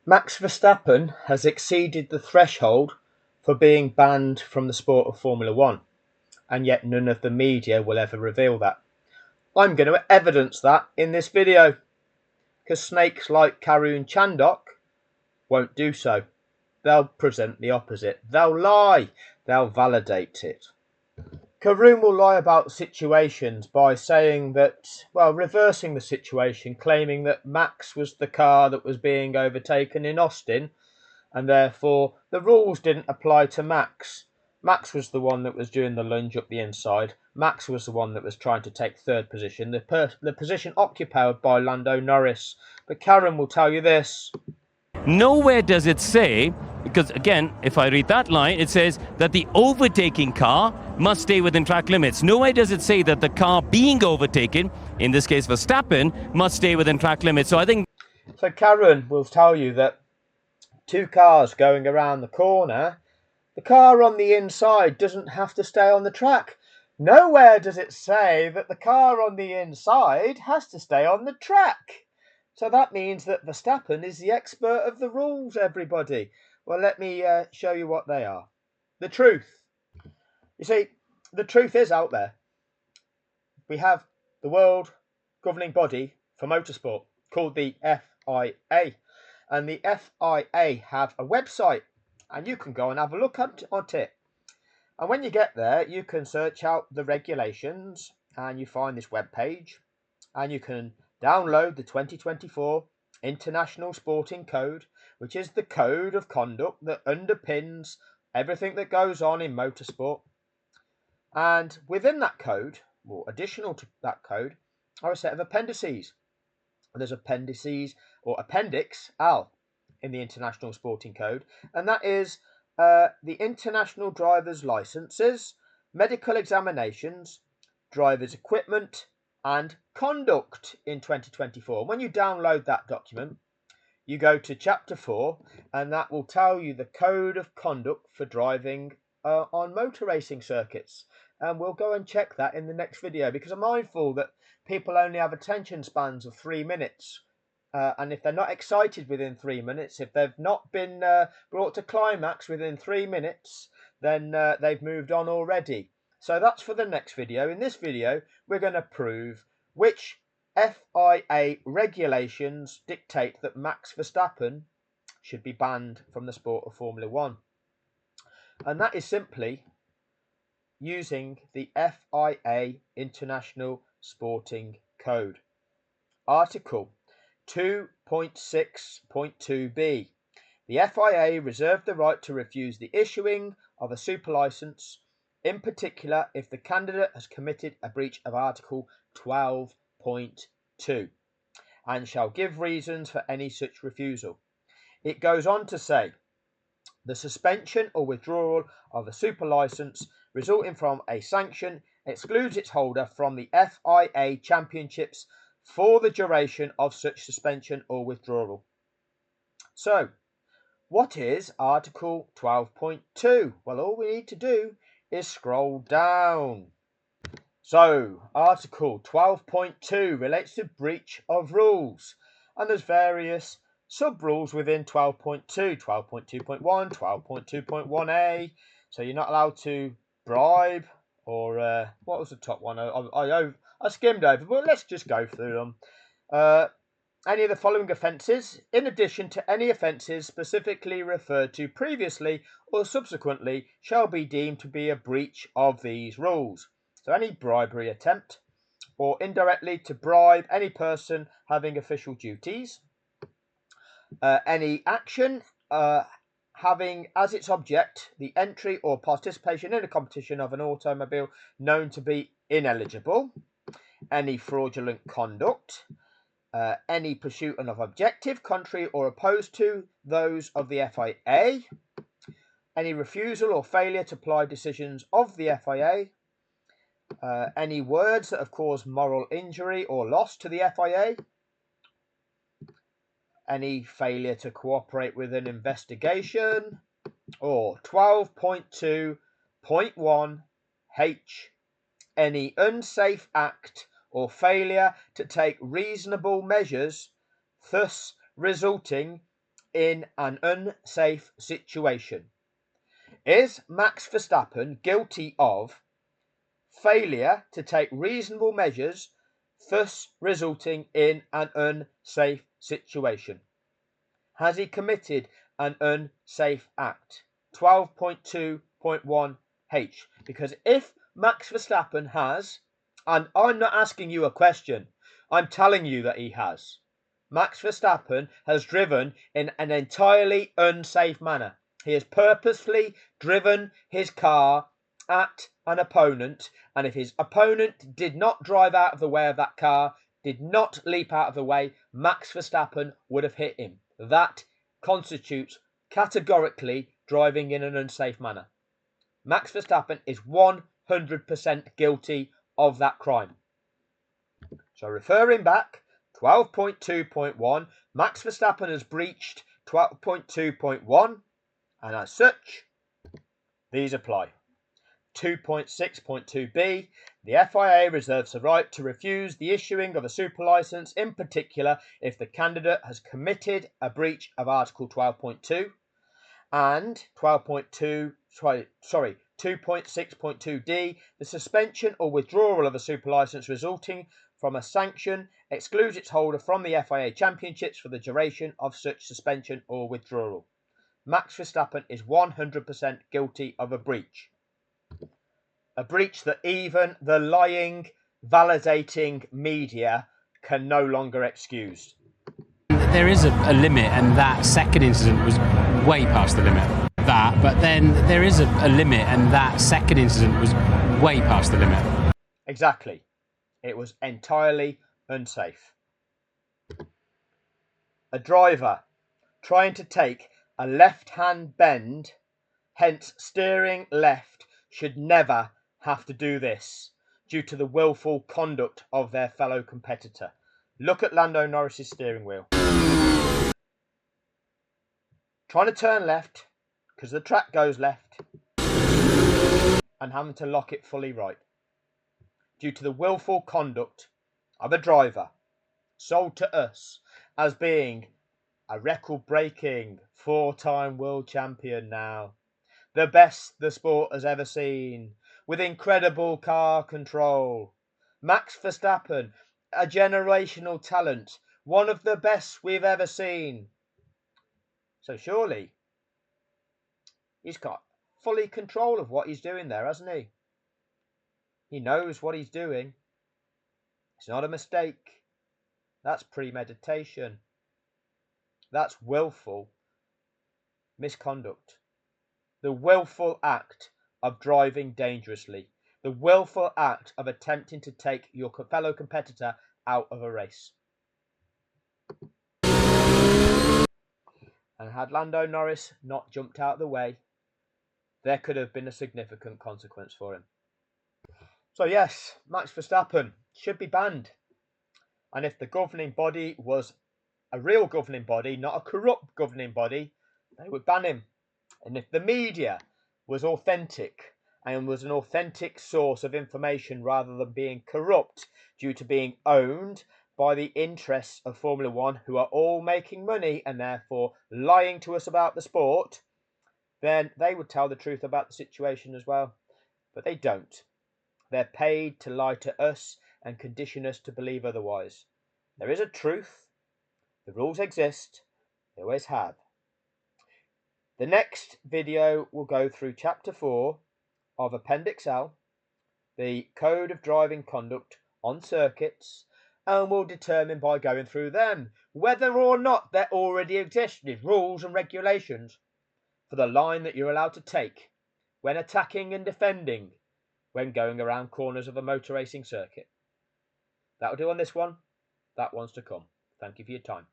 Max Verstappen has exceeded the threshold for being banned from the sport of Formula One, and yet none of the media will ever reveal that. I'm going to evidence that in this video, because snakes like Karun Chandok won't do so. They'll present the opposite. They'll lie. They'll validate it. Karun will lie about situations by saying that, reversing the situation, claiming that Max was the car that was being overtaken in Austin, and therefore the rules didn't apply to Max. Max was the one that was doing the lunge up the inside. Max was the one that was trying to take third position, the position occupied by Lando Norris. But Karen will tell you this. Nowhere does it say, because again, if I read that line, it says that the overtaking car must stay within track limits. Nowhere does it say that the car being overtaken, in this case Verstappen, must stay within track limits. So I think... So Karen will tell you that two cars going around the corner, the car on the inside doesn't have to stay on the track. Nowhere does it say that the car on the inside has to stay on the track. So that means that Verstappen is the expert of the rules, everybody. Well, let me show you what they are. The truth. You see, the truth is out there. We have the world governing body for motorsport called the FIA. And the FIA have a website, and you can go and have a look at it. And when you get there, you can search out the regulations, and you find this web page, and you can download the 2024 International Sporting Code, which is the code of conduct that underpins everything that goes on in motorsport. And within that code, or additional to that code, are a set of appendices. There's appendices or appendix L in the International Sporting Code, and that is the international driver's licenses, medical examinations, driver's equipment, and conduct in 2024. When you download that document, you go to chapter 4, and that will tell you the code of conduct for driving on motor racing circuits. And we'll go and check that in the next video, because I'm mindful that people only have attention spans of 3 minutes. And if they're not excited within 3 minutes, if they've not been brought to climax within 3 minutes, then they've moved on already. So that's for the next video. In this video, we're going to prove which FIA regulations dictate that Max Verstappen should be banned from the sport of Formula One. And that is simply using the FIA International Sporting Code. Article 2.6.2b. The FIA reserve the right to refuse the issuing of a super license, in particular if the candidate has committed a breach of Article 12.2, and shall give reasons for any such refusal. It goes on to say, the suspension or withdrawal of a super license resulting from a sanction excludes its holder from the FIA championships for the duration of such suspension or withdrawal. So, what is Article 12.2? Well, all we need to do is scroll down. So, Article 12.2 relates to breach of rules, and there's various sub-rules within 12.2, 12.2.1, 12.2.1a. So you're not allowed to bribe, or what was the top one? I skimmed over, but let's just go through them. Any of the following offences, in addition to any offences specifically referred to previously or subsequently, shall be deemed to be a breach of these rules. So any bribery attempt, or indirectly to bribe any person having official duties, any action having as its object the entry or participation in a competition of an automobile known to be ineligible, any fraudulent conduct, any pursuit of objective contrary or opposed to those of the FIA, any refusal or failure to apply decisions of the FIA, any words that have caused moral injury or loss to the FIA, any failure to cooperate with an investigation, or 12.2.1h, any unsafe act or failure to take reasonable measures, thus resulting in an unsafe situation. Is Max Verstappen guilty of failure to take reasonable measures, thus resulting in an unsafe situation? Has he committed an unsafe act? 12.2.1H. Because if Max Verstappen has, and I'm not asking you a question, I'm telling you that he has. Max Verstappen has driven in an entirely unsafe manner. He has purposefully driven his car at an opponent, and if his opponent did not drive out of the way of that car, did not leap out of the way, Max Verstappen would have hit him. That constitutes categorically driving in an unsafe manner. Max Verstappen is 100% guilty of that crime. So referring back, 12.2.1, Max Verstappen has breached 12.2.1, and as such, these apply. 2.6.2b, the FIA reserves the right to refuse the issuing of a super license, in particular if the candidate has committed a breach of Article 12.2, and 2.6.2d, the suspension or withdrawal of a super license resulting from a sanction excludes its holder from the FIA championships for the duration of such suspension or withdrawal. Max Verstappen is 100% guilty of a breach. A breach that even the lying, validating media can no longer excuse. There is a limit, and that second incident was way past the limit. But then there is a limit, and that second incident was way past the limit. Exactly. It was entirely unsafe. A driver trying to take a left-hand bend, hence steering left, should never have to do this due to the willful conduct of their fellow competitor. Look at Lando Norris's steering wheel. Trying to turn left because the track goes left and having to lock it fully right due to the willful conduct of a driver sold to us as being a record-breaking 4-time world champion now, the best the sport has ever seen, with incredible car control. Max Verstappen, a generational talent, one of the best we've ever seen. So surely he's got fully control of what he's doing there, hasn't he? He knows what he's doing. It's not a mistake. That's premeditation. That's willful misconduct. The willful act of driving dangerously. The willful act of attempting to take your fellow competitor out of a race. And had Lando Norris not jumped out of the way, there could have been a significant consequence for him. So yes, Max Verstappen should be banned. And if the governing body was a real governing body, not a corrupt governing body, they would ban him. And if the media was authentic and was an authentic source of information rather than being corrupt due to being owned by the interests of Formula One, who are all making money and therefore lying to us about the sport, then they would tell the truth about the situation as well. But they don't. They're paid to lie to us and condition us to believe otherwise. There is a truth. The rules exist. They always have. The next video will go through Chapter 4 of Appendix L, the Code of Driving Conduct on Circuits, and will determine by going through them whether or not there already existed rules and regulations for the line that you're allowed to take when attacking and defending when going around corners of a motor racing circuit. That'll do on this one. That one's to come. Thank you for your time.